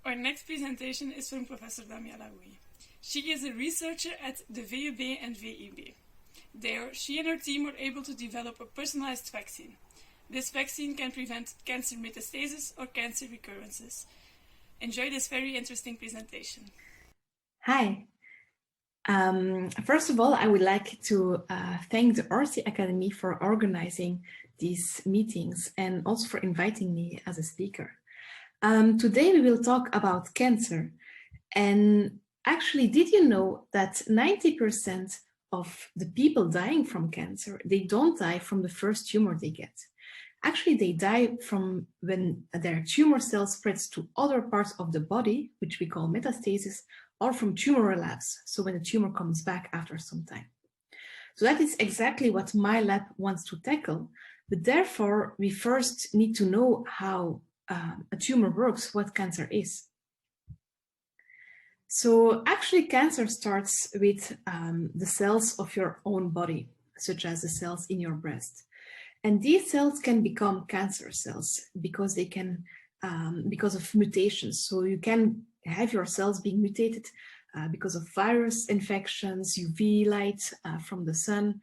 Our next presentation is from Professor Damya Laoui. She is a researcher at the VUB and VIB. There, she and her team were able to develop a personalized vaccine. This vaccine can prevent cancer metastases or cancer recurrences. Enjoy this very interesting presentation. Hi. First of all, I would like to thank the RC Academy for organizing these meetings and also for inviting me as a speaker. Today we will talk about cancer. And actually, did you know that 90% of the people dying from cancer, they don't die from the first tumor they get. Actually, they die from when their tumor cell spreads to other parts of the body, which we call metastases, or from tumor relapse, so when the tumor comes back after some time. So that is exactly what my lab wants to tackle, but therefore we first need to know how a tumor works, what cancer is. So actually cancer starts with the cells of your own body, such as the cells in your breast. And these cells can become cancer cells because they can, because of mutations. So you can have your cells being mutated because of virus infections, UV light from the sun,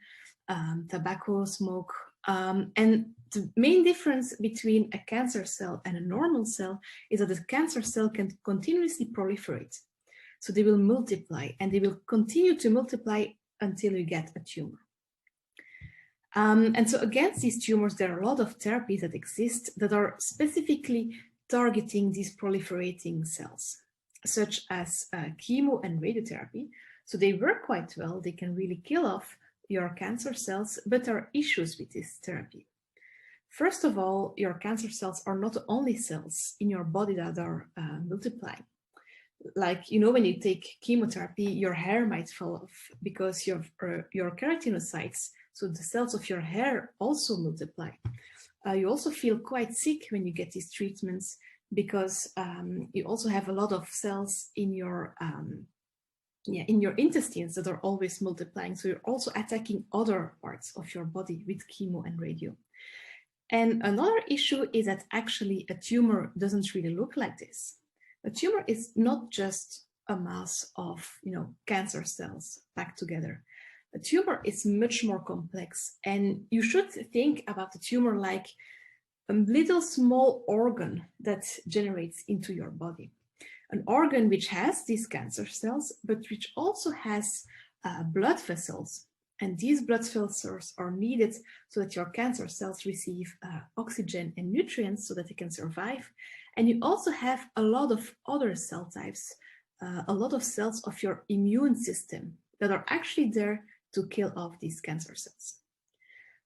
tobacco smoke. And the main difference between a cancer cell and a normal cell is that a cancer cell can continuously proliferate. So they will multiply and they will continue to multiply until you get a tumor. And so against these tumors, there are a lot of therapies that exist that are specifically targeting these proliferating cells, such as chemo and radiotherapy. So they work quite well. They can really kill off your cancer cells, but there are issues with this therapy. First of all, your cancer cells are not the only cells in your body that are multiplying. Like, you know, when you take chemotherapy, your hair might fall off because your keratinocytes, so the cells of your hair, also multiply. You also feel quite sick when you get these treatments because you also have a lot of cells in your intestines that are always multiplying. So you're also attacking other parts of your body with chemo and radio. And another issue is that actually a tumor doesn't really look like this. A tumor is not just a mass of, cancer cells packed together. A tumor is much more complex, and you should think about the tumor like a little small organ that generates into your body. An organ which has these cancer cells, but which also has blood vessels. And these blood vessels are needed so that your cancer cells receive oxygen and nutrients so that they can survive. And you also have a lot of other cell types, a lot of cells of your immune system that are actually there to kill off these cancer cells.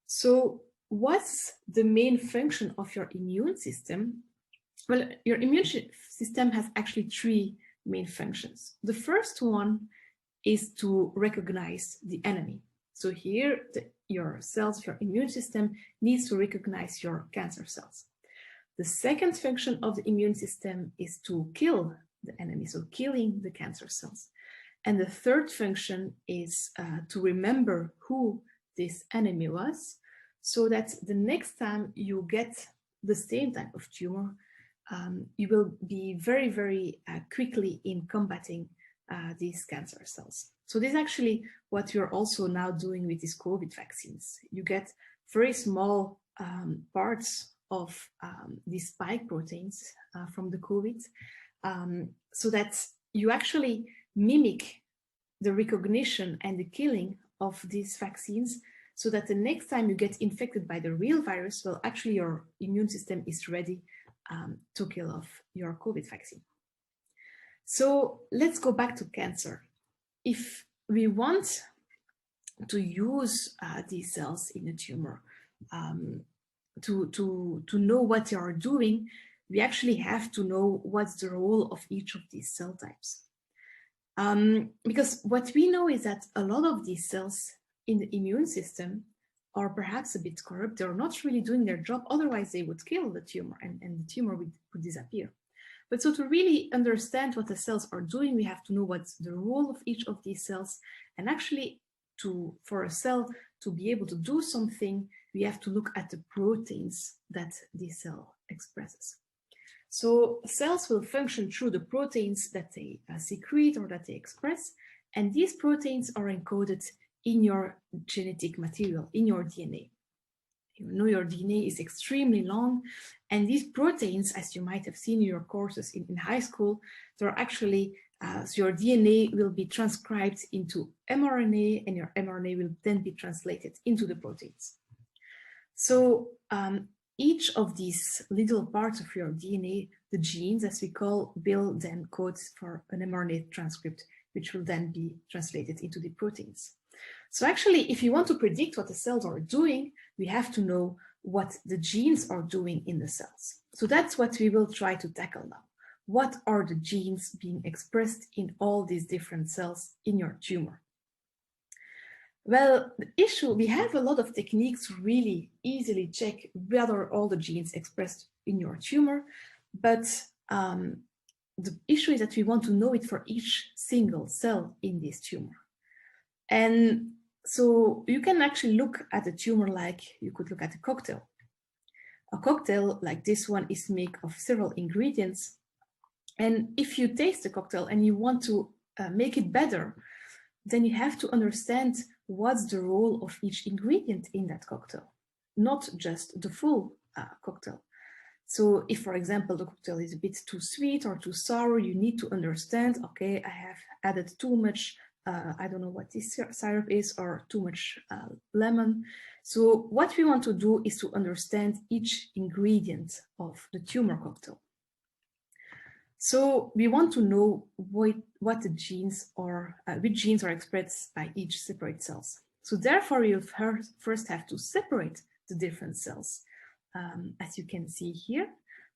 So what's the main function of your immune system? Well, your immune system has actually three main functions. The first one is to recognize the enemy. So here, your cells, your immune system needs to recognize your cancer cells. The second function of the immune system is to kill the enemy, so killing the cancer cells. And the third function is to remember who this enemy was, so that the next time you get the same type of tumor, you will be very, very quickly in combating these cancer cells. So this is actually what we're also now doing with these COVID vaccines. You get very small parts of these spike proteins from the COVID, so that you actually mimic the recognition and the killing of these vaccines, so that the next time you get infected by the real virus, well, actually your immune system is ready to kill off your COVID vaccine. So let's go back to cancer. If we want to use these cells in a tumor to know what they are doing, we actually have to know what's the role of each of these cell types. Because what we know is that a lot of these cells in the immune system are perhaps a bit corrupt. They're not really doing their job, otherwise they would kill the tumor and the tumor would disappear. But so to really understand what the cells are doing, we have to know what's the role of each of these cells. And actually, for a cell to be able to do something, we have to look at the proteins that the cell expresses. So cells will function through the proteins that they secrete or that they express, and these proteins are encoded in your genetic material, in your DNA. You know, your DNA is extremely long, and these proteins, as you might have seen in your courses in high school, they're actually, so your DNA will be transcribed into mRNA, and your mRNA will then be translated into the proteins. So each of these little parts of your DNA, the genes, as we call, will then code for an mRNA transcript, which will then be translated into the proteins. So actually, if you want to predict what the cells are doing, we have to know what the genes are doing in the cells. So that's what we will try to tackle now. What are the genes being expressed in all these different cells in your tumor? Well, the issue, we have a lot of techniques to really easily check whether all the genes expressed in your tumor, but the issue is that we want to know it for each single cell in this tumor. And so you can actually look at a tumor like you could look at a cocktail. A cocktail like this one is made of several ingredients. And if you taste the cocktail and you want to make it better, then you have to understand what's the role of each ingredient in that cocktail, not just the full cocktail. So if, for example, the cocktail is a bit too sweet or too sour, you need to understand, okay, I have added too much, I don't know what this syrup is, or too much lemon. So what we want to do is to understand each ingredient of the tumor cocktail. So we want to know what the genes are, which genes are expressed by each separate cells. So therefore, you first have to separate the different cells, as you can see here.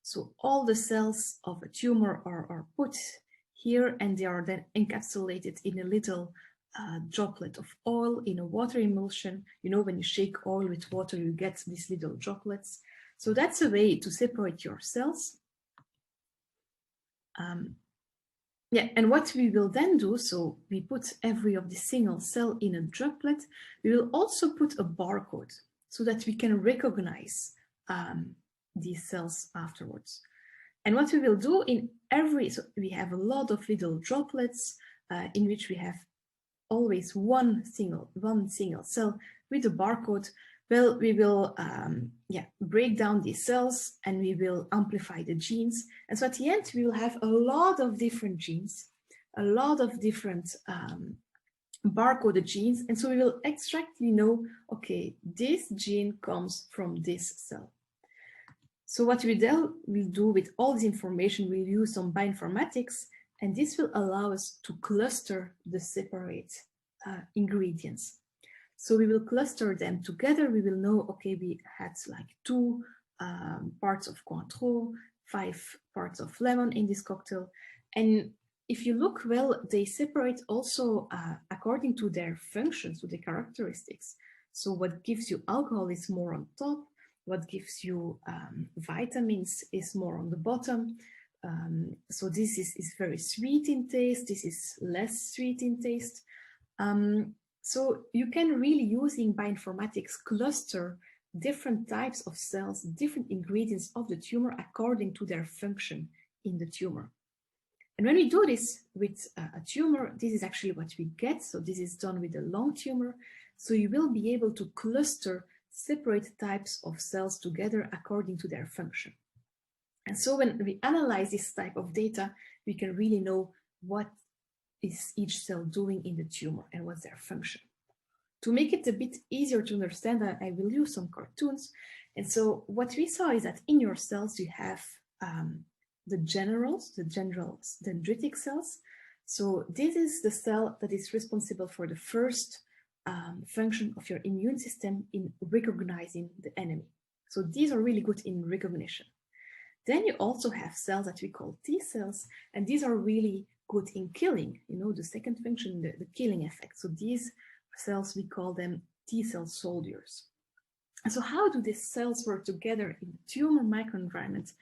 So all the cells of a tumor are put here, and they are then encapsulated in a little droplet of oil in a water emulsion. You know, when you shake oil with water, you get these little droplets. So that's a way to separate your cells. And what we will then do, so we put every of the single cell in a droplet. We will also put a barcode so that we can recognize these cells afterwards. And what we will do in so we have a lot of little droplets in which we have always one single cell with a barcode. Well, we will break down these cells and we will amplify the genes. And so at the end, we will have a lot of different genes, a lot of different barcoded genes. And so we will exactly know, okay, this gene comes from this cell. So what we then will do with all this information, we'll use some bioinformatics, and this will allow us to cluster the separate ingredients. So we will cluster them together. We will know, okay, we had like 2 parts of Cointreau, 5 parts of lemon in this cocktail. And if you look well, they separate also according to their functions, to the characteristics. So what gives you alcohol is more on top. What gives you vitamins is more on the bottom. So this is very sweet in taste. This is less sweet in taste. So you can really, using bioinformatics, cluster different types of cells, different ingredients of the tumor according to their function in the tumor. And when we do this with a tumor, this is actually what we get. So this is done with a lung tumor. So you will be able to cluster separate types of cells together according to their function. And so when we analyze this type of data, we can really know what is each cell doing in the tumor and what's their function. To make it a bit easier to understand, I will use some cartoons. And so what we saw is that in your cells, you have the general dendritic cells. So this is the cell that is responsible for the first function of your immune system in recognizing the enemy. So these are really good in recognition. Then you also have cells that we call T cells, and these are really good in killing, you know, the second function, the killing effect. So these cells, we call them T cell soldiers. And so how do these cells work together in the tumor microenvironment?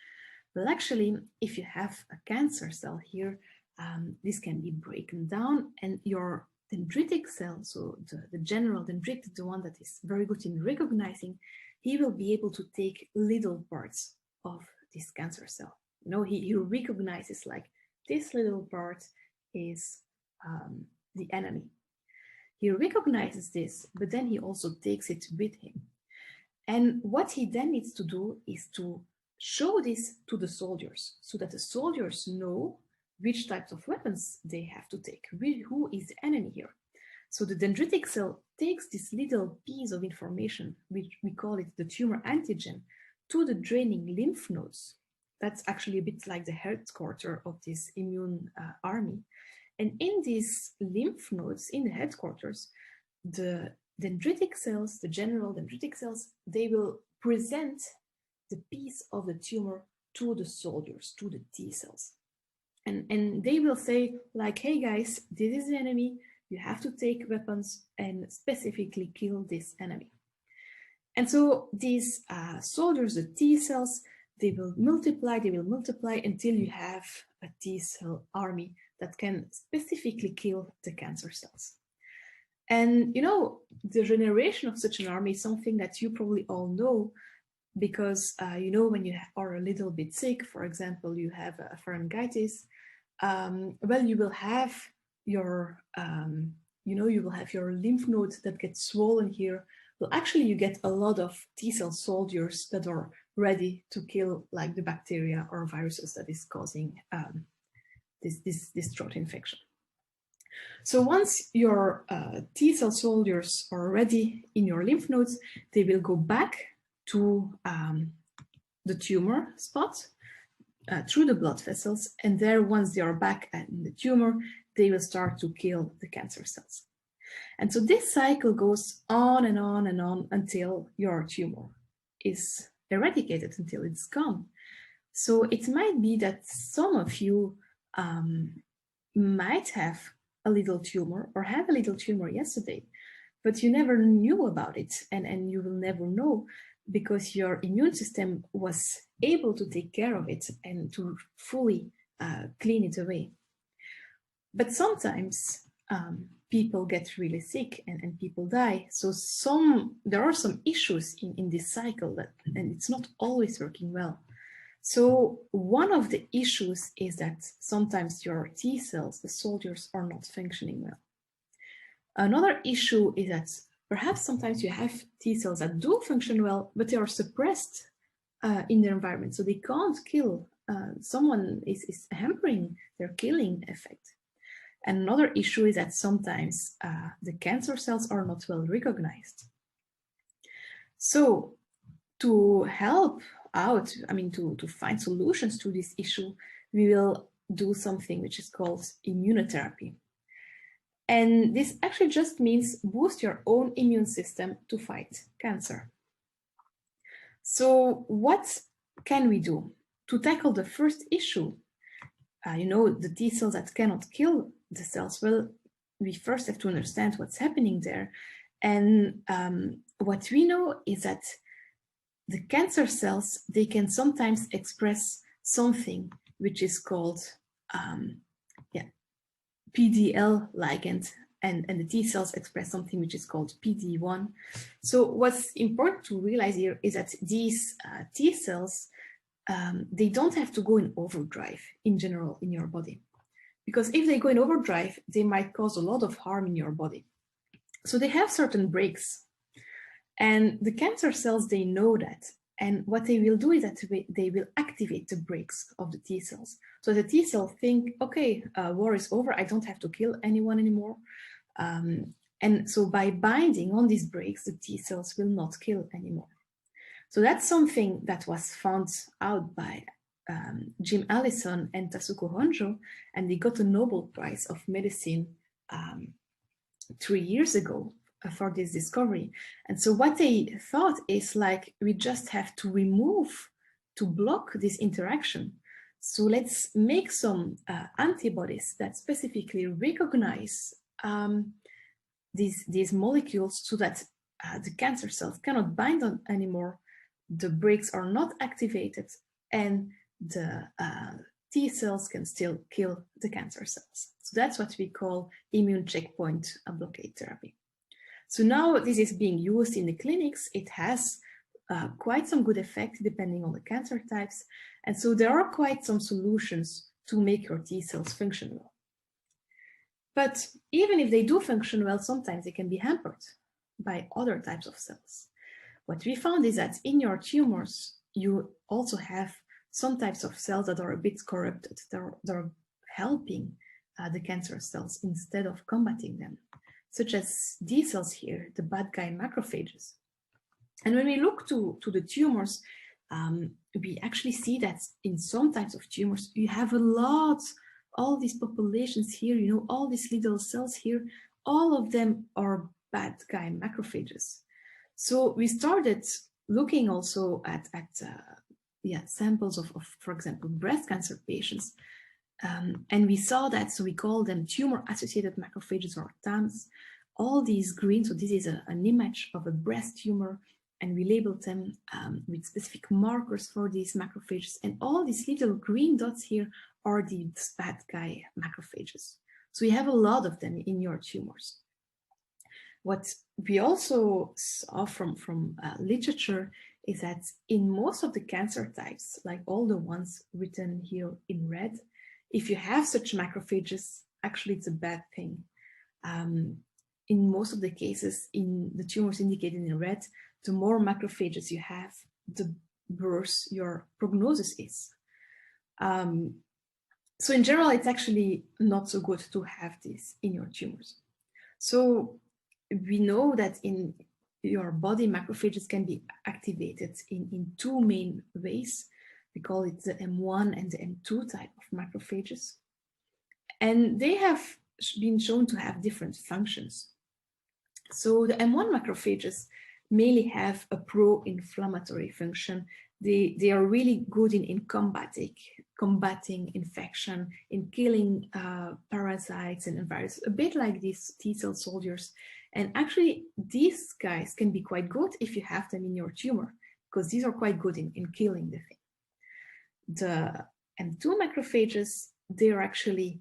Well, actually, if you have a cancer cell here, this can be broken down, and your dendritic cell, so the general dendritic, the one that is very good in recognizing, he will be able to take little parts of this cancer cell. You know, he recognizes like this little part is the enemy. He recognizes this, but then he also takes it with him. And what he then needs to do is to show this to the soldiers so that the soldiers know which types of weapons they have to take, who is the enemy here. So the dendritic cell takes this little piece of information, which we call it the tumor antigen, to the draining lymph nodes. That's actually a bit like the headquarters of this immune army. And in these lymph nodes, in the headquarters, the dendritic cells, the general dendritic cells, they will present the piece of the tumor to the soldiers, to the T cells. And they will say like, hey guys, this is the enemy. You have to take weapons and specifically kill this enemy. And so these soldiers, the T cells, they will multiply until you have a T cell army that can specifically kill the cancer cells. And you know, the generation of such an army is something that you probably all know, because you know, when you are a little bit sick, for example, you have a pharyngitis, well, you will have your, you will have your lymph nodes that get swollen here. Well, actually, you get a lot of T cell soldiers that are ready to kill like the bacteria or viruses that is causing this throat infection. So once your T cell soldiers are ready in your lymph nodes, they will go back to the tumor spot through the blood vessels. And there, once they are back in the tumor, they will start to kill the cancer cells. And so this cycle goes on and on and on until your tumor is eradicated, until it's gone. So it might be that some of you might have a little tumor or have a little tumor yesterday, but you never knew about it, and you will never know because your immune system was able to take care of it and to fully clean it away. But sometimes people get really sick and people die. So there are some issues in this cycle and it's not always working well. So one of the issues is that sometimes your T cells, the soldiers, are not functioning well. Another issue is that perhaps sometimes you have T cells that do function well, but they are suppressed in their environment. So they can't kill. Someone is hampering their killing effect. And another issue is that sometimes the cancer cells are not well recognized. So to help out, to find solutions to this issue, we will do something which is called immunotherapy. And this actually just means boost your own immune system to fight cancer. So what can we do to tackle the first issue? The T cells that cannot kill the cells. Well, we first have to understand what's happening there. And what we know is that the cancer cells, they can sometimes express something which is called PDL ligand, and the T cells express something which is called PD-1. So what's important to realize here is that these T cells, they don't have to go in overdrive in general in your body. Because if they go in overdrive, they might cause a lot of harm in your body. So they have certain breaks. And the cancer cells, they know that. And what they will do is that they will activate the brakes of the T cells. So the T cells think, okay, war is over. I don't have to kill anyone anymore. And so by binding on these brakes, the T cells will not kill anymore. So that's something that was found out by Jim Allison and Tasuku Honjo, and they got a Nobel Prize of Medicine 3 years ago for this discovery. And so what they thought is like, we just have to block this interaction. So let's make some antibodies that specifically recognize these molecules so that the cancer cells cannot bind on anymore, the brakes are not activated, and the T cells can still kill the cancer cells. So that's what we call immune checkpoint blockade therapy. So now this is being used in the clinics. It has quite some good effect depending on the cancer types. And so there are quite some solutions to make your T cells function well. But even if they do function well, sometimes they can be hampered by other types of cells. What we found is that in your tumors, you also have some types of cells that are a bit corrupted, that are helping the cancer cells instead of combating them, such as these cells here, the bad guy macrophages. And when we look to the tumors, we actually see that in some types of tumors, you have a lot, all these populations here, you know, all these little cells here, all of them are bad guy macrophages. So we started looking also at samples of, for example, breast cancer patients. And we saw that, so we call them tumor-associated macrophages, or TAMs. All these green, so this is an image of a breast tumor, and we labeled them with specific markers for these macrophages. And all these little green dots here are the bad guy macrophages. So you have a lot of them in your tumors. What we also saw from literature is that in most of the cancer types, like all the ones written here in red, if you have such macrophages, actually it's a bad thing. In most of the cases, in the tumors indicated in red, the more macrophages you have, the worse your prognosis is. So in general, it's actually not so good to have this in your tumors. So we know that in your body, macrophages can be activated in two main ways. We call it the M1 and the M2 type of macrophages. And they have been shown to have different functions. So the M1 macrophages mainly have a pro-inflammatory function. They are really good in combating infection, in killing parasites and viruses, a bit like these T cell soldiers. And actually, these guys can be quite good if you have them in your tumor, because these are quite good in killing the thing. The M2 macrophages, they are actually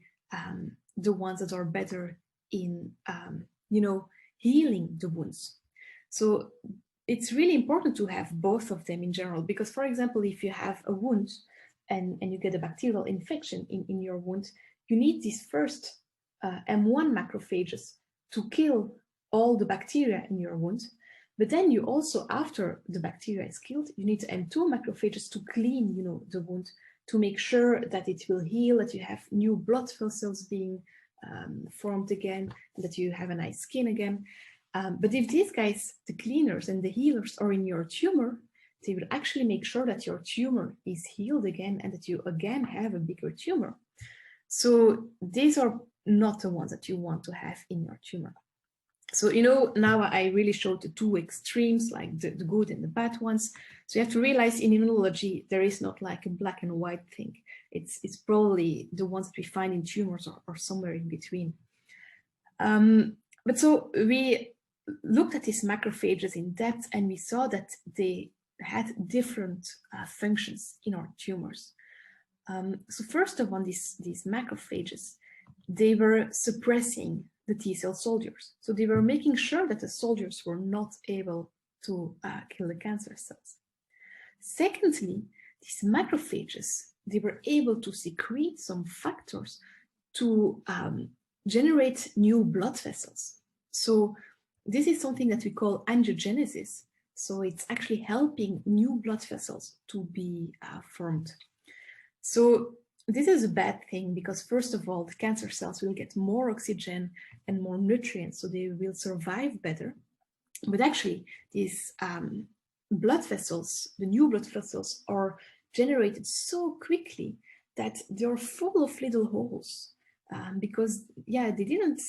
the ones that are better in, healing the wounds. So it's really important to have both of them in general, because, for example, if you have a wound and you get a bacterial infection in your wound, you need these first M1 macrophages to kill all the bacteria in your wound. But then you also, after the bacteria is killed, you need M2 macrophages to clean, the wound, to make sure that it will heal, that you have new blood vessels being formed again, that you have a nice skin again. But if these guys, the cleaners and the healers, are in your tumor, they will actually make sure that your tumor is healed again and that you again have a bigger tumor. So these are not the ones that you want to have in your tumor. So, now I really showed the two extremes, like the good and the bad ones. So you have to realize in immunology, there is not like a black and white thing. It's probably the ones that we find in tumors or somewhere in between. But so we looked at these macrophages in depth, and we saw that they had different functions in our tumors. So first of all, these macrophages, they were suppressing the T cell soldiers. So they were making sure that the soldiers were not able to kill the cancer cells. Secondly, these macrophages, they were able to secrete some factors to generate new blood vessels. So this is something that we call angiogenesis. So it's actually helping new blood vessels to be formed. So this is a bad thing, because first of all, the cancer cells will get more oxygen and more nutrients, so they will survive better. But actually, these blood vessels, the new blood vessels, are generated so quickly that they're full of little holes, because, they didn't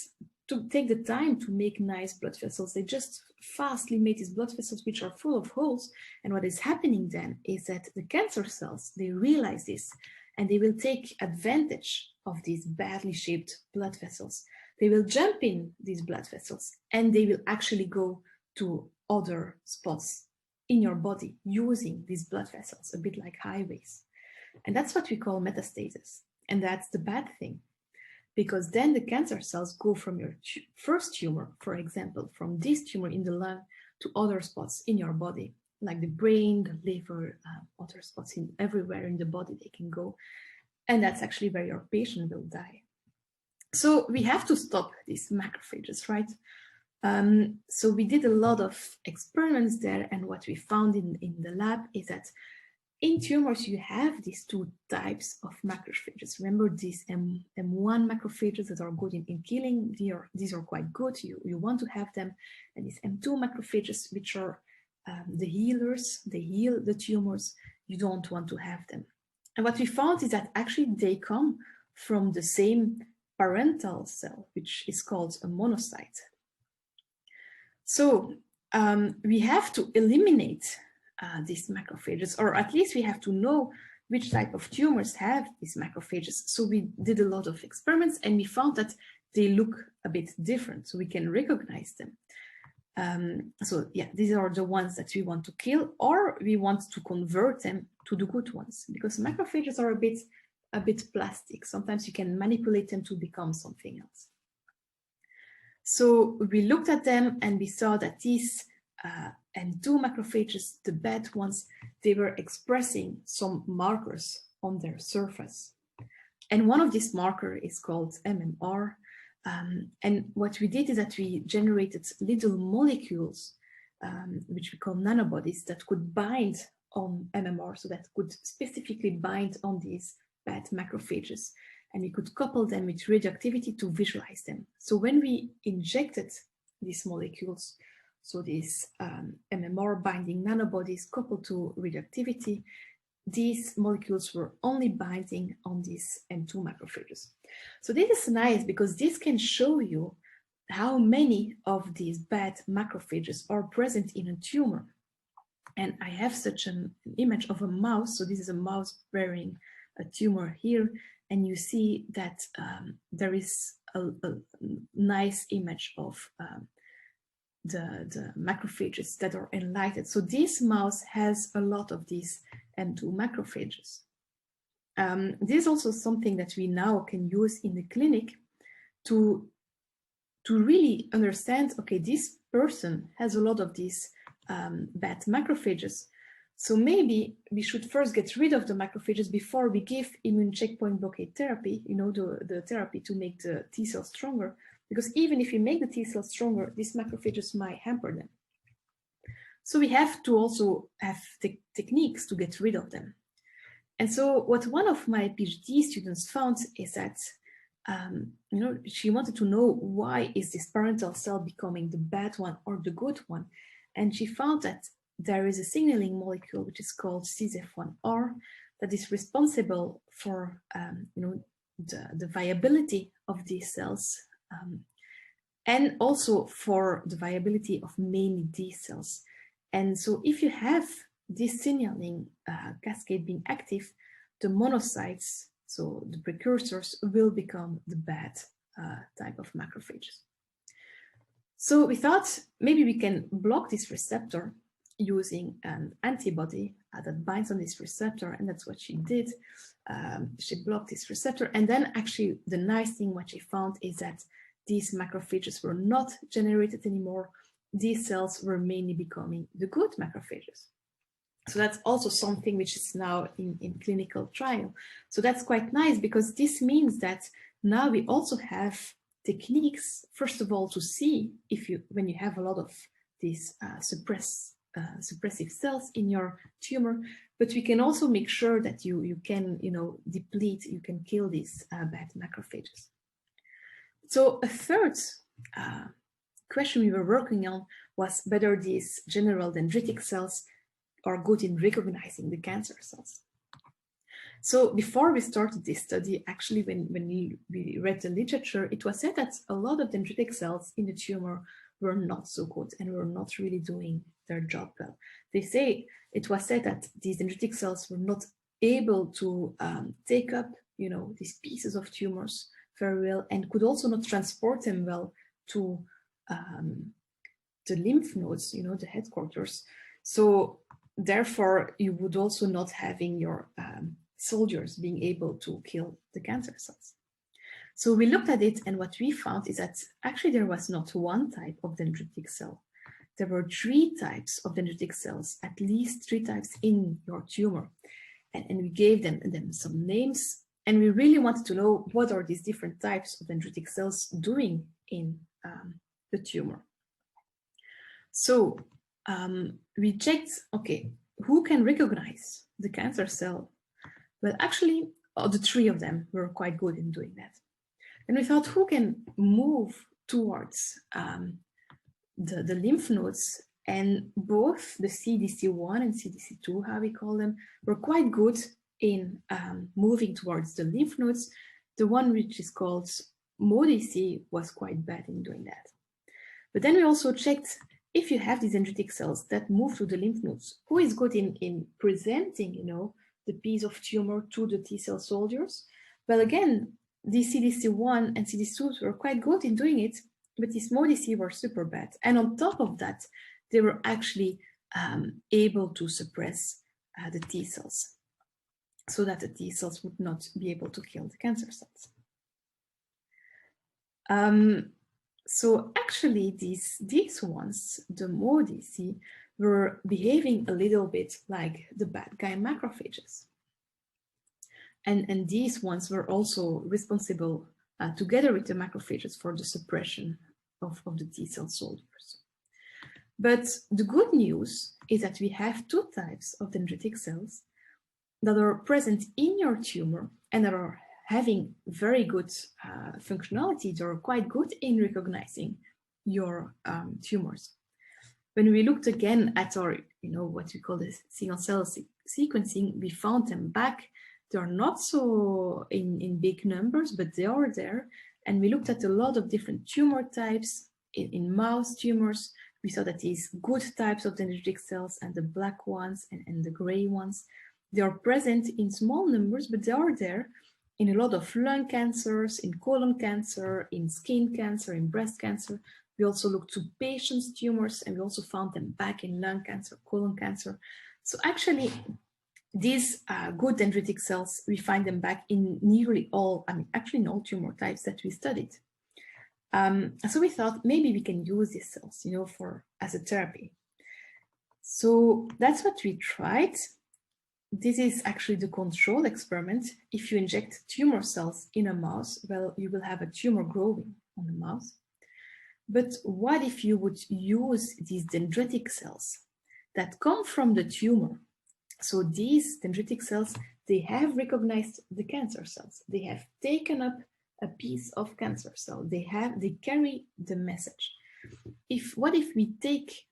take the time to make nice blood vessels. They just fastly made these blood vessels, which are full of holes. And what is happening then is that the cancer cells, they realize this, and they will take advantage of these badly shaped blood vessels. They will jump in these blood vessels, and they will actually go to other spots in your body using these blood vessels, a bit like highways. And that's what we call metastases. And that's the bad thing, because then the cancer cells go from your first tumor, for example, from this tumor in the lung to other spots in your body. like the brain, the liver, other spots everywhere in the body they can go. And that's actually where your patient will die. So we have to stop these macrophages, right? So we did a lot of experiments there, and what we found in the lab is that in tumors you have these two types of macrophages. Remember these M1 macrophages that are good in killing, these are quite good, you want to have them, and these M2 macrophages, which are the healers, they heal the tumors, you don't want to have them. And what we found is that actually they come from the same parental cell, which is called a monocyte. So we have to eliminate these macrophages, or at least we have to know which type of tumors have these macrophages. So we did a lot of experiments and we found that they look a bit different, so we can recognize them. So yeah, these are the ones that we want to kill, or we want to convert them to the good ones, because macrophages are a bit plastic. Sometimes you can manipulate them to become something else. So we looked at them and we saw that these M2 macrophages, the bad ones, they were expressing some markers on their surface. And one of these markers is called MMR. And what we did is that we generated little molecules, which we call nanobodies, that could bind on MMR, so that could specifically bind on these bad macrophages. And we could couple them with radioactivity to visualize them. So when we injected these molecules, so these MMR binding nanobodies coupled to radioactivity, these molecules were only binding on these M2 macrophages. So this is nice because this can show you how many of these bad macrophages are present in a tumor. And I have such an image of a mouse. So this is a mouse bearing a tumor here. And you see that there is a nice image of the macrophages that are enlightened. So this mouse has a lot of these M2 macrophages. This is also something that we now can use in the clinic to really understand, okay, this person has a lot of these bad macrophages. So maybe we should first get rid of the macrophages before we give immune checkpoint blockade therapy, you know, the therapy to make the T cells stronger. Because even if you make the T cells stronger, these macrophages might hamper them. So we have to also have techniques to get rid of them. And so what one of my PhD students found is that, you know, she wanted to know why is this parental cell becoming the bad one or the good one? And she found that there is a signaling molecule which is called CSF1R that is responsible for you know, the viability of these cells and also for the viability of mainly these cells. And so if you have this signaling cascade being active, the monocytes, so the precursors, will become the bad type of macrophages. So we thought maybe we can block this receptor using an antibody that binds on this receptor, and that's what she did. She blocked this receptor, and then actually the nice thing what she found is that these macrophages were not generated anymore. These cells were mainly becoming the good macrophages. So that's also something which is now in clinical trial. So that's quite nice because this means that now we also have techniques, first of all, to see if when you have a lot of these suppressive cells in your tumor, but we can also make sure that you can, you know, deplete, you can kill these bad macrophages. So a third question we were working on was whether these general dendritic cells are good in recognizing the cancer cells. So before we started this study, actually when we read the literature, it was said that a lot of dendritic cells in the tumor were not so good and were not really doing their job well. It was said that these dendritic cells were not able to take up, you know, these pieces of tumors very well, and could also not transport them well to the lymph nodes, you know, the headquarters. So therefore, you would also not having your soldiers being able to kill the cancer cells. So we looked at it, and what we found is that actually there was not one type of dendritic cell. there were 3 types of dendritic cells, at least 3 types in your tumor. And we gave them some names, and we really wanted to know what are these different types of dendritic cells doing in the tumor. So we checked, okay, who can recognize the cancer cell? Well, actually, the 3 of them were quite good in doing that. And we thought, who can move towards the lymph nodes? And both the CDC1 and CDC2, how we call them, were quite good in moving towards the lymph nodes. The one which is called MODC was quite bad in doing that. But then we also checked, if you have these dendritic cells that move to the lymph nodes, who is good in presenting, you know, the piece of tumor to the T cell soldiers? Well, again, these CDC1 and CDC2 were quite good in doing it, but these MODC were super bad. And on top of that, they were actually able to suppress the T cells so that the T cells would not be able to kill the cancer cells. So actually these ones, the MODC, were behaving a little bit like the bad guy macrophages. And these ones were also responsible, together with the macrophages, for the suppression of the T cell soldiers. But the good news is that we have 2 types of dendritic cells that are present in your tumor and that are having very good functionality. They are quite good in recognizing your tumors. When we looked again at our, you know, what we call the single cell sequencing, we found them back. They are not so in big numbers, but they are there. And we looked at a lot of different tumor types in mouse tumors. We saw that these good types of dendritic cells and the black ones and the gray ones, they are present in small numbers, but they are there in a lot of lung cancers, in colon cancer, in skin cancer, in breast cancer. We also looked to patients' tumors, and we also found them back in lung cancer, colon cancer. So actually, these good dendritic cells, we find them back in nearly all, actually in all tumor types that we studied. So we thought maybe we can use these cells, you know, as a therapy. So that's what we tried. This is actually the control experiment. If you inject tumor cells in a mouse, well, you will have a tumor growing on the mouse. But what if you would use these dendritic cells that come from the tumor? So these dendritic cells, they have recognized the cancer cells. They have taken up a piece of cancer cell. They carry the message. What if we take,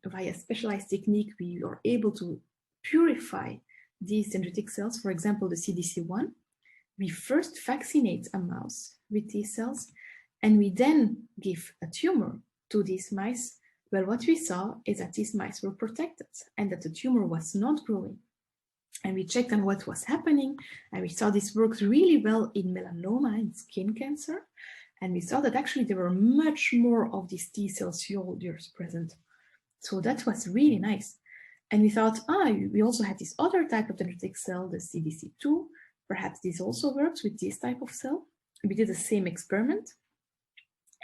via specialized technique, we are able to purify these dendritic cells, for example, the CDC1. We first vaccinate a mouse with these cells, and we then give a tumor to these mice. Well, what we saw is that these mice were protected and that the tumor was not growing. And we checked on what was happening, and we saw this works really well in melanoma and skin cancer. And we saw that actually there were much more of these T cell soldiers present. So that was really nice. And we thought, we also had this other type of dendritic cell, the CDC2. Perhaps this also works with this type of cell. We did the same experiment.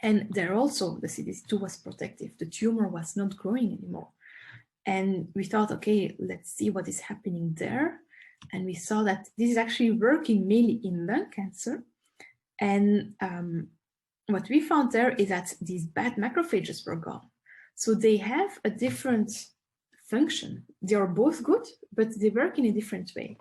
And there also, the CDC2 was protective. The tumor was not growing anymore. And we thought, okay, let's see what is happening there. And we saw that this is actually working mainly in lung cancer. And what we found there is that these bad macrophages were gone. So they have a different function. They are both good, but they work in a different way.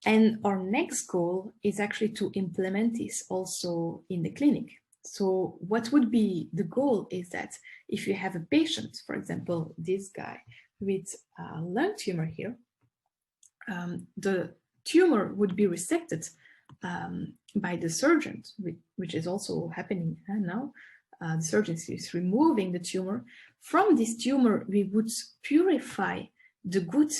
And our next goal is actually to implement this also in the clinic. So what would be the goal is that if you have a patient, for example, this guy with a lung tumor here, the tumor would be resected by the surgeon, which is also happening now. The surgeon is removing the tumor. From this tumor, we would purify the good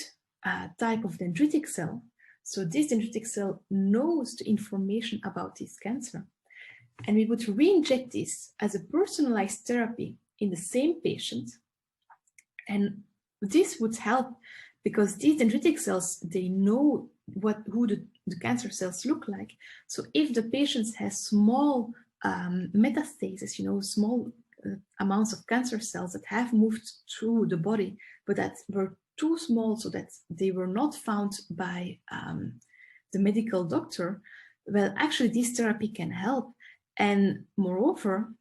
type of dendritic cell. So this dendritic cell knows the information about this cancer. And we would re-inject this as a personalized therapy in the same patient. And this would help because these dendritic cells, they know who the cancer cells look like. So if the patient has small metastases, small amounts of cancer cells that have moved through the body, but that were too small so that they were not found by the medical doctor, well, actually this therapy can help. And moreover,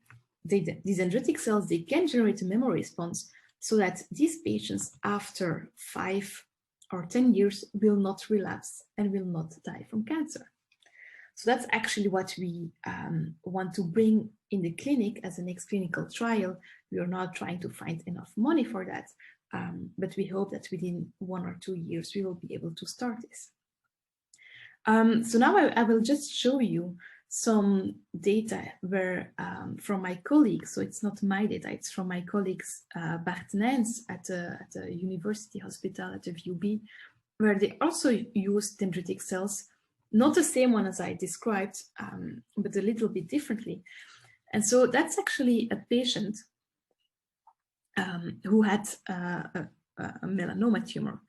these dendritic cells, they can generate a memory response so that these patients after 5 or 10 years will not relapse and will not die from cancer. So that's actually what we want to bring in the clinic as a next clinical trial. We are not trying to find enough money for that, but we hope that within 1 or 2 years, we will be able to start this. So now I will just show you some data where from my colleagues, so it's not my data, it's from my colleagues Bart Nijns at the university hospital at the VUB, where they also use dendritic cells, not the same one as I described, but a little bit differently. And so that's actually a patient who had a melanoma tumor.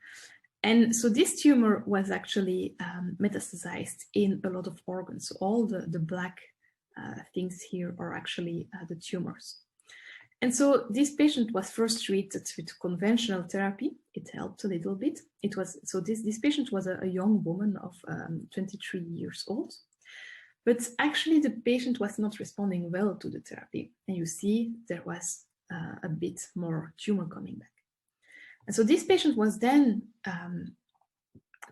And so this tumor was actually metastasized in a lot of organs. So all the black things here are actually the tumors. And so this patient was first treated with conventional therapy. It helped a little bit. This patient was a young woman of 23 years old. But actually the patient was not responding well to the therapy. And you see there was a bit more tumor coming back. And so this patient was then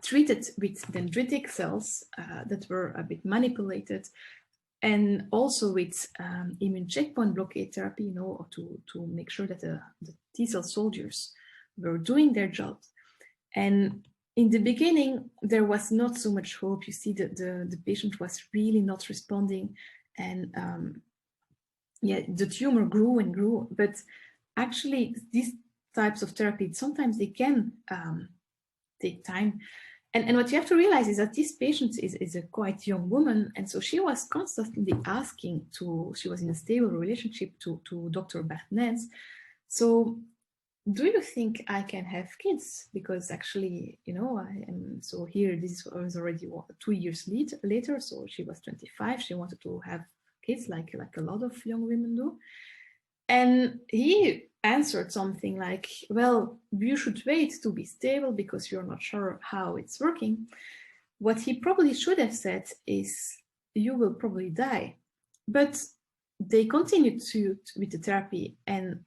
treated with dendritic cells that were a bit manipulated, and also with immune checkpoint blockade therapy, you know, to make sure that the T-cell soldiers were doing their job. And in the beginning, there was not so much hope. You see that the patient was really not responding, and yeah, the tumor grew and grew. But actually, these types of therapy, sometimes they can take time. And what you have to realize is that this patient is a quite young woman. And so she was constantly asking she was in a stable relationship to Dr. Bart Nijns. So do you think I can have kids? Because actually, you know, so here, this was already 2 years later. So she was 25. She wanted to have kids like a lot of young women do. And he answered something like, well, you should wait to be stable because you're not sure how it's working. What he probably should have said is, you will probably die. But they continued with the therapy. And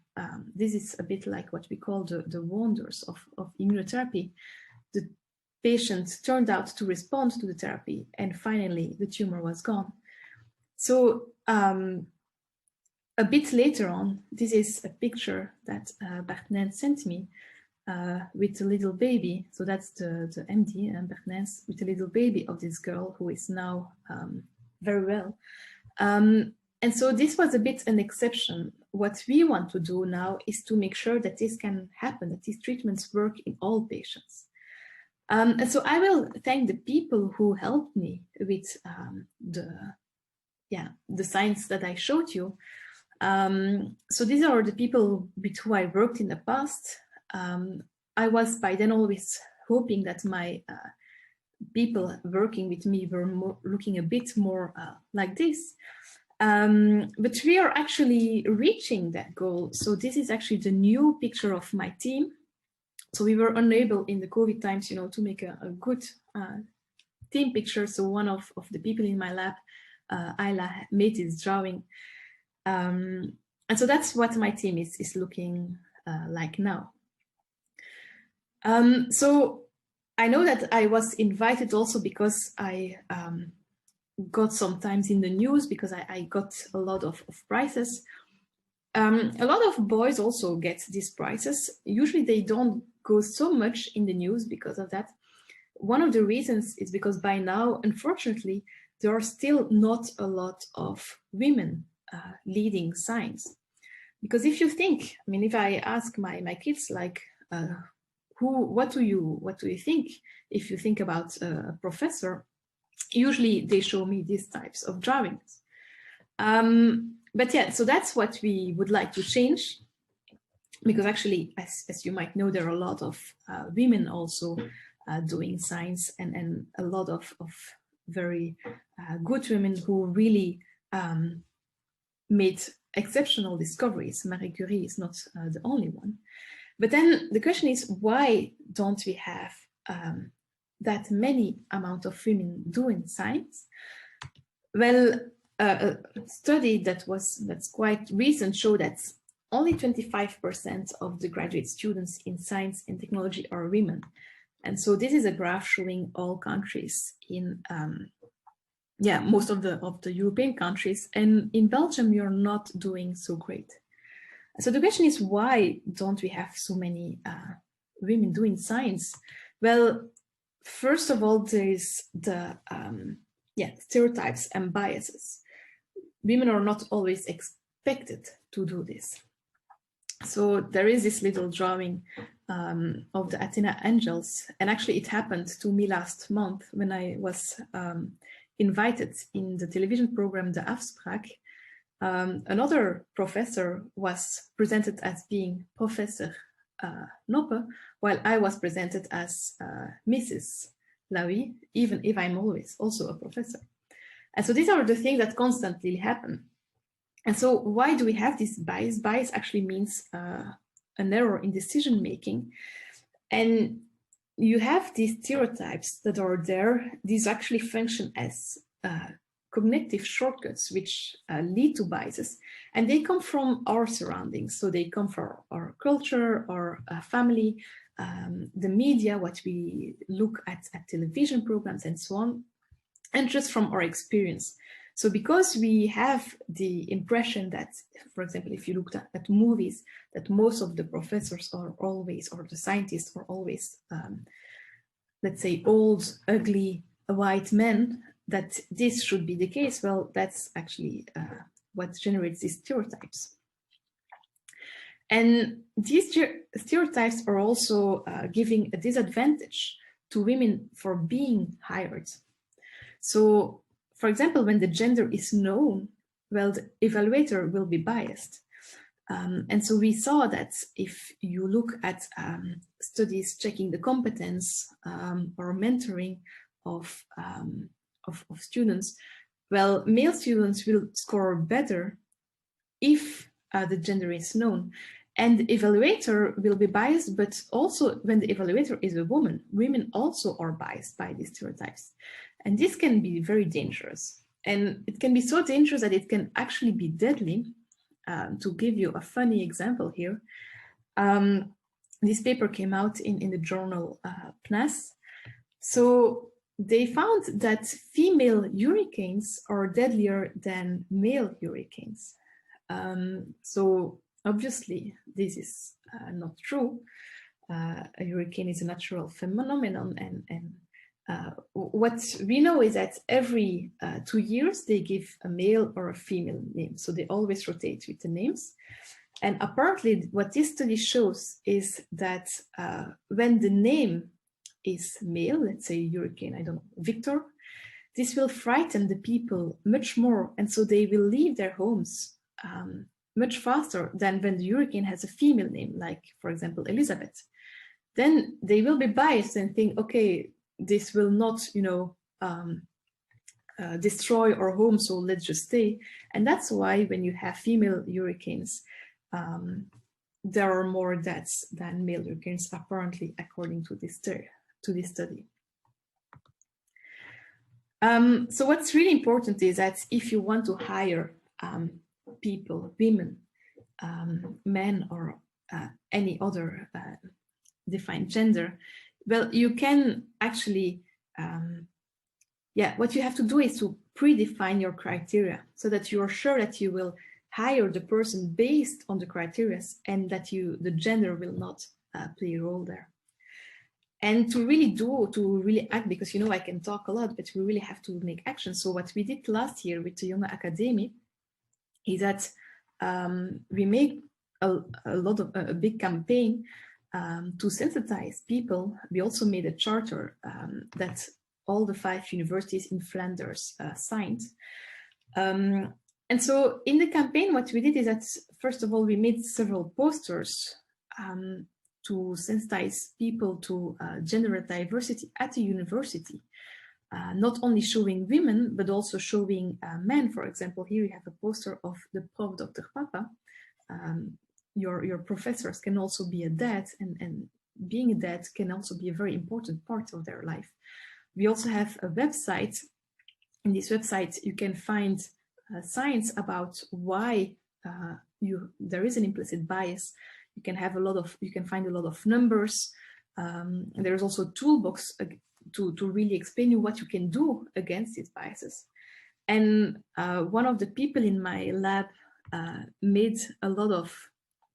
this is a bit like what we call the wonders of immunotherapy. The patient turned out to respond to the therapy, and finally the tumor was gone. So a bit later on, this is a picture that Bart Nijns sent me with a little baby. So that's the MD, Bart Nijns, with a little baby of this girl who is now very well. And so this was a bit an exception. What we want to do now is to make sure that this can happen, that these treatments work in all patients. And so I will thank the people who helped me with the science that I showed you. So these are the people with who I worked in the past. I was by then always hoping that my people working with me were looking a bit more like this. But we are actually reaching that goal. So this is actually the new picture of my team. So we were unable in the COVID times, you know, to make a good team picture. So one of the people in my lab, Ayla, made this drawing. And so that's what my team is looking like now. So I know that I was invited also because I got sometimes in the news because I got a lot of prizes. A lot of boys also get these prizes. Usually they don't go so much in the news because of that. One of the reasons is because by now, unfortunately, there are still not a lot of women leading science. Because if you think, I mean, if I ask my kids, like, what do you think if you think about a professor, usually they show me these types of drawings. But yeah, so that's what we would like to change, because actually, as you might know, there are a lot of women also doing science, and a lot of very good women who really made exceptional discoveries. Marie Curie is not the only one. But then the question is, why don't we have that many amount of women doing science? Well, a study that's quite recent showed that only 25% of the graduate students in science and technology are women. And so this is a graph showing all countries in most of the European countries. And in Belgium, you're not doing so great. So the question is, why don't we have so many women doing science? Well, first of all, there is the stereotypes and biases. Women are not always expected to do this. So there is this little drawing of the Athena angels, and actually it happened to me last month when I was invited in the television program The Afspraak. Another professor was presented as being Professor Noppe, while I was presented as Mrs. Laoui, even if I'm always also a professor. And so these are the things that constantly happen. And so why do we have this bias? Bias actually means an error in decision making. And you have these stereotypes that are there. These actually function as cognitive shortcuts which lead to biases, and they come from our surroundings. So they come from our culture, our family, the media, what we look at television programs and so on, and just from our experience. So because we have the impression that, for example, if you look at movies, that most of the professors are always, or the scientists are always, let's say, old, ugly, white men, that this should be the case, well, that's actually what generates these stereotypes. And these stereotypes are also giving a disadvantage to women for being hired. So, for example, when the gender is known, well, the evaluator will be biased. And so we saw that if you look at studies checking the competence or mentoring of students, well, male students will score better if the gender is known. And the evaluator will be biased, but also when the evaluator is a woman, women also are biased by these stereotypes. And this can be very dangerous. And it can be so dangerous that it can actually be deadly. To give you a funny example here, this paper came out in the journal PNAS. So they found that female hurricanes are deadlier than male hurricanes. So obviously this is not true. A hurricane is a natural phenomenon, and what we know is that every 2 years they give a male or a female name. So they always rotate with the names. And apparently what this study shows is that when the name is male, let's say hurricane, I don't know, Victor, this will frighten the people much more. And so they will leave their homes much faster than when the hurricane has a female name, like, for example, Elizabeth. Then they will be biased and think, okay, this will not, destroy our home, so let's just stay. And that's why when you have female hurricanes, there are more deaths than male hurricanes, apparently, according to this study. So what's really important is that if you want to hire people, women, men, or any other defined gender, well, you can actually, what you have to do is to predefine your criteria so that you're sure that you will hire the person based on the criteria and that the gender will not play a role there. And to really act, because I can talk a lot, but we really have to make action. So what we did last year with the Jonge Academie is that we made a big campaign to sensitize people. We also made a charter that all the 5 universities in Flanders signed. And so in the campaign, what we did is that, first of all, we made several posters to sensitize people to gender diversity at the university. not only showing women, but also showing men. For example, here you have a poster of the Prof. Dr. Papa. Your professors can also be a dad, and being a dad can also be a very important part of their life. We also have a website. In this website, you can find science about why there is an implicit bias. You can find a lot of numbers. There is also a toolbox to really explain you what you can do against these biases. And one of the people in my lab made a lot of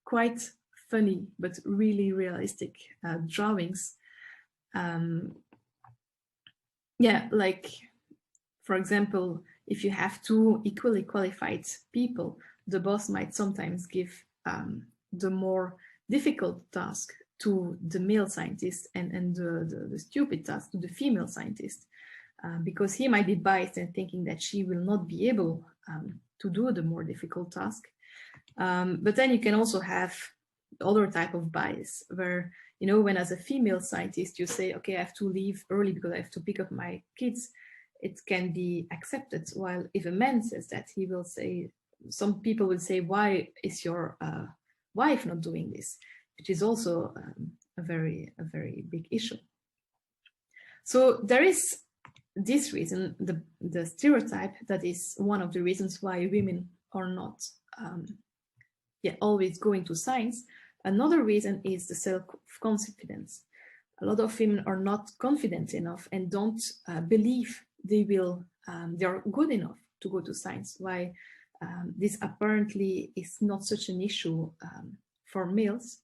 quite funny but really realistic drawings. Yeah, like, for example, if you have two equally qualified people, the boss might sometimes give the more difficult task to the male scientist and the stupid task to the female scientist, because he might be biased and thinking that she will not be able to do the more difficult task. But then you can also have other type of bias where, you know, when as a female scientist you say, okay, I have to leave early because I have to pick up my kids, it can be accepted. While if a man says that, he will say, some people will say, why is your wife not doing this? Which is also a very big issue. So there is this reason, the stereotype, that is one of the reasons why women are not always going to science. Another reason is the self-confidence. A lot of women are not confident enough and don't believe they are good enough to go to science. Why this apparently is not such an issue for males.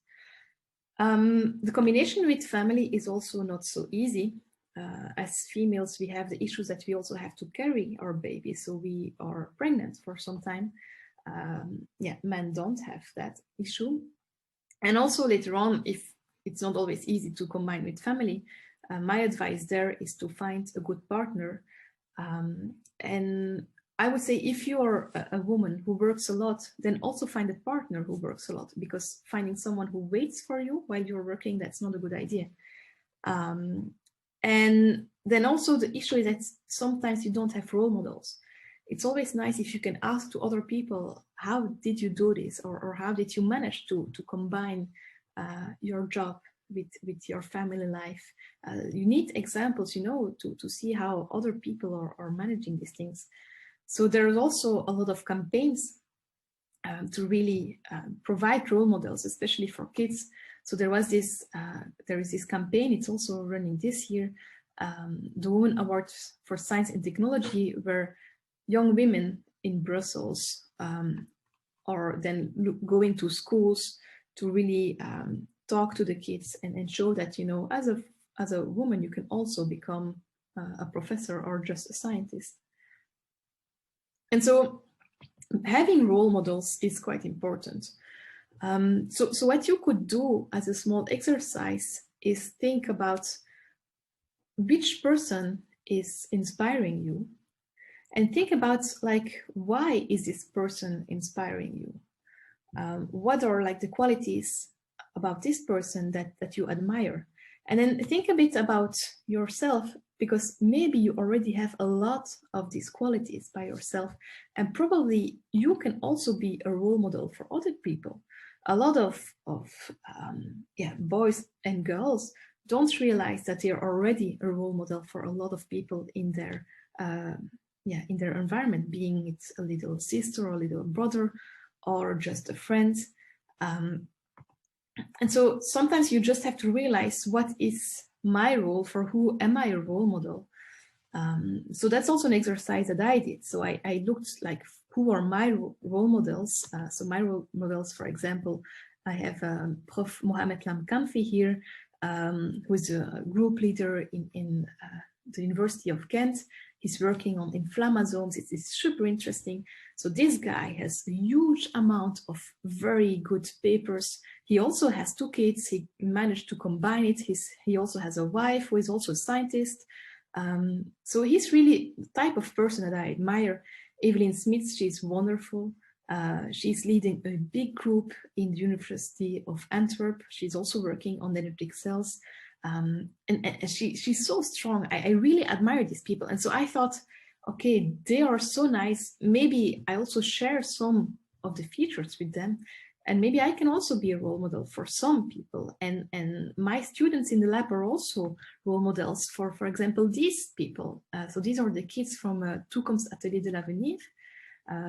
The combination with family is also not so easy. As females, we have the issues that we also have to carry our baby, so we are pregnant for some time. Men don't have that issue. And also later on, if it's not always easy to combine with family, my advice there is to find a good partner. And I would say if you're a woman who works a lot, then also find a partner who works a lot, because finding someone who waits for you while you're working, that's not a good idea. And then also the issue is that sometimes you don't have role models. It's always nice if you can ask to other people, how did you do this? Or how did you manage to combine your job with your family life? You need examples, you know, to see how other people are managing these things. So there's also a lot of campaigns to really provide role models, especially for kids. So there is this campaign, it's also running this year, the Women Awards for Science and Technology, where young women in Brussels are then going to schools to really talk to the kids and show that, you know, as a woman, you can also become a professor or just a scientist. And so having role models is quite important. So what you could do as a small exercise is think about which person is inspiring you, and think about, like, why is this person inspiring you? What are like the qualities about this person that you admire? And then think a bit about yourself, because maybe you already have a lot of these qualities by yourself, and probably you can also be a role model for other people. A lot of boys and girls don't realize that they're already a role model for a lot of people in their environment, being it a little sister or a little brother or just a friend. And so sometimes you just have to realize, what is my role? For who am I a role model? So that's also an exercise that I did. So I looked like, who are my role models? So my role models, for example, I have Prof. Mohamed Lamkamfi here, who is a group leader in the University of Ghent. He's working on inflammasomes. It's super interesting. So this guy has a huge amount of very good papers. He also has 2 kids. He managed to combine it. He also has a wife who is also a scientist. So he's really the type of person that I admire. Evelyn Smith, she's wonderful. She's leading a big group in the University of Antwerp. She's also working on dendritic cells. And she's so strong. I really admire these people. And so I thought, okay, they are so nice. Maybe I also share some of the features with them. And maybe I can also be a role model for some people. And my students in the lab are also role models for example, these people. So these are the kids from Toekomst Atelier de l'Avenir,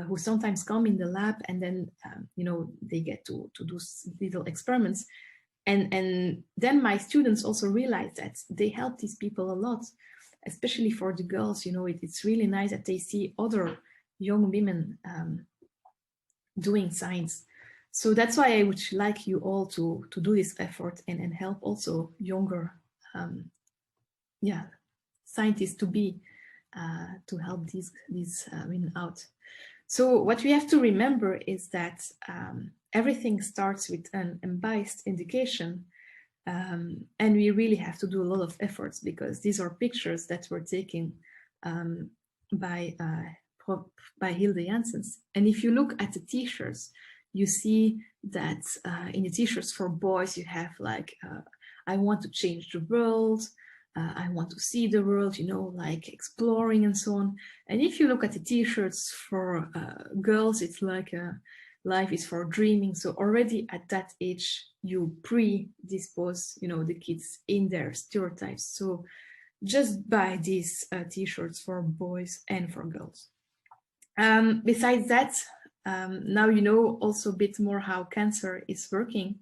who sometimes come in the lab, and then, you know, they get to do little experiments. And then my students also realize that they help these people a lot, especially for the girls. You know, it's really nice that they see other young women doing science. So that's why I would like you all to do this effort and help also younger scientists to help these women out. So what we have to remember is that everything starts with an unbiased indication, and we really have to do a lot of efforts, because these are pictures that were taken by Hilde Janssens. And if you look at the t-shirts, you see that in the t-shirts for boys, you have like, I want to change the world, I want to see the world, you know, like exploring and so on. And if you look at the t-shirts for girls, it's like life is for dreaming. So already at that age, you predispose, you know, the kids in their stereotypes. So just buy these t-shirts for boys and for girls. Besides that, now you know also a bit more how cancer is working.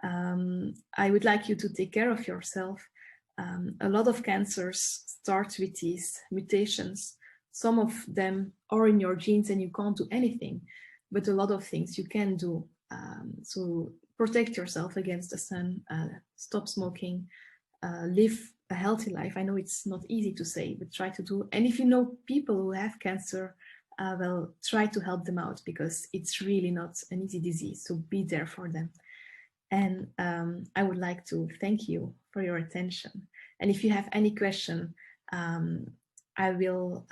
I would like you to take care of yourself. A lot of cancers start with these mutations. Some of them are in your genes and you can't do anything, but a lot of things you can do. So protect yourself against the sun, stop smoking, live a healthy life. I know it's not easy to say, but try to do. And if you know people who have cancer, well, try to help them out, because it's really not an easy disease. So be there for them. And I would like to thank you for your attention. And if you have any question, I will,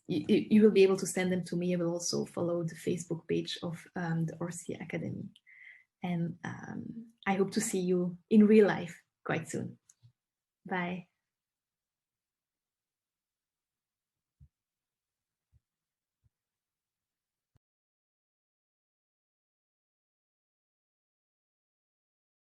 you will be able to send them to me. I will also follow the Facebook page of the Orsi Academy. And I hope to see you in real life quite soon. Bye.